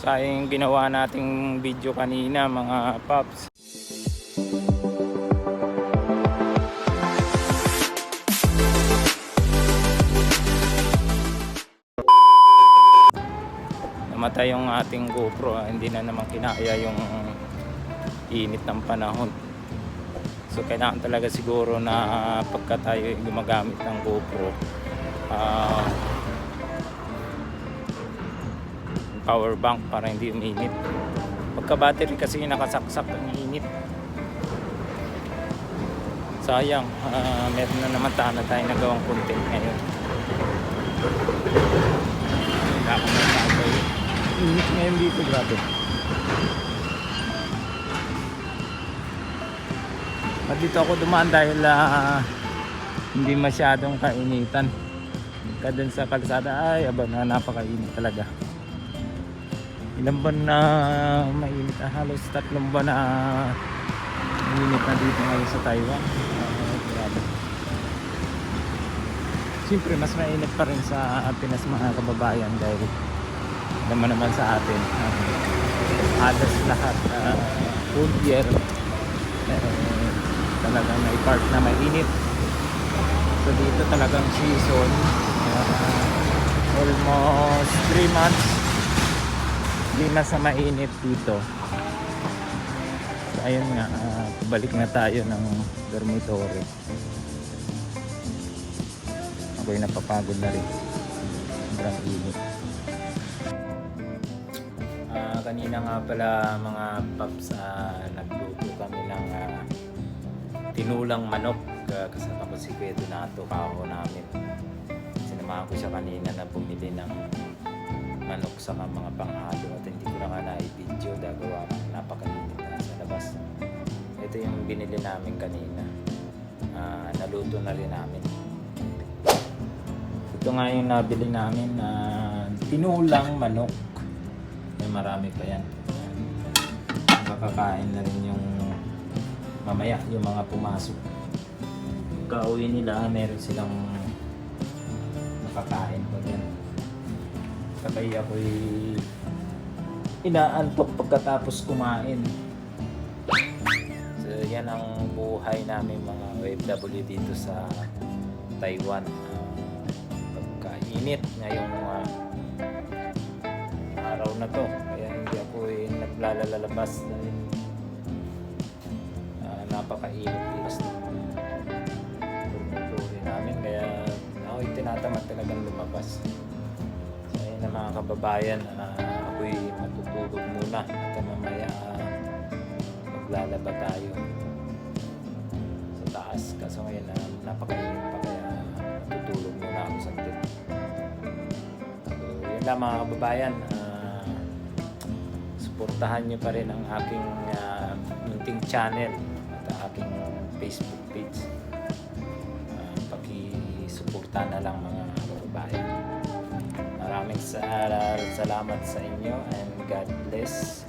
Sayang yung ginawa nating video kanina mga paps. Namatay yung ating GoPro, hindi na naman kinaya yung init ng panahon. So kailangan talaga siguro na pagka tayo gumagamit ng GoPro, power bank para hindi uminit. Pagka battery kasi nakasaksak ang init. Sayang, meron na naman tayo nagawang content ngayon. Wala akong nagkakay. Init ngayon dito, grabe. At dito ako dumaan dahil hindi masyadong kainitan. Pagka dun sa kalsada ay aba na napakainit talaga. Ilang buwan na mainit, halos 3 buwan na mainit na dito ngayon sa Taiwan. Grabe. Siyempre mas mainit pa rin sa Pinas mga kababayan dahil naman sa atin halos lahat full year talagang may part na mainit. So dito talagang season almost 3 months hindi na sa mainit dito. So ayun nga, balik na tayo ng dormitory. Ako'y napapagod na rin, sobrang init. Kanina nga pala mga paps, nagluto kami ng tinulang manok kasama ko si Kuya Donato, kaho namin. Sinamahan ko siya kanina na bumili ng manok sa mga panghalo at hindi ko na nga na-video dagawa napakainit na sa labas. Ito yung binili namin kanina, naluto na rin namin. Ito nga yung nabili namin, tinulang manok. May marami pa yan. Makakain na rin yung mamaya yung mga pumasok. Kauwi nila, meron silang makakain pa din. Katay ako'y inaantok pagkatapos kumain. So yan ang buhay namin mga OFW dito sa Taiwan. Pagkainit ngayong araw na to, kaya hindi ako naglalalabas dahil napakainit dito namin, kaya ako'y tinatamad talagang lumabas. Na mga kababayan, ako'y matutulog muna at mamaya maglalaba tayo sa taas kasi ngayon napakainit pa, kaya matutulog muna ako saglit. So yun lang mga kababayan, suportahan nyo pa rin ang aking munting channel at aking Facebook page. Pakisuporta na lang mga kababayan. Maraming salamat sa inyo and God bless.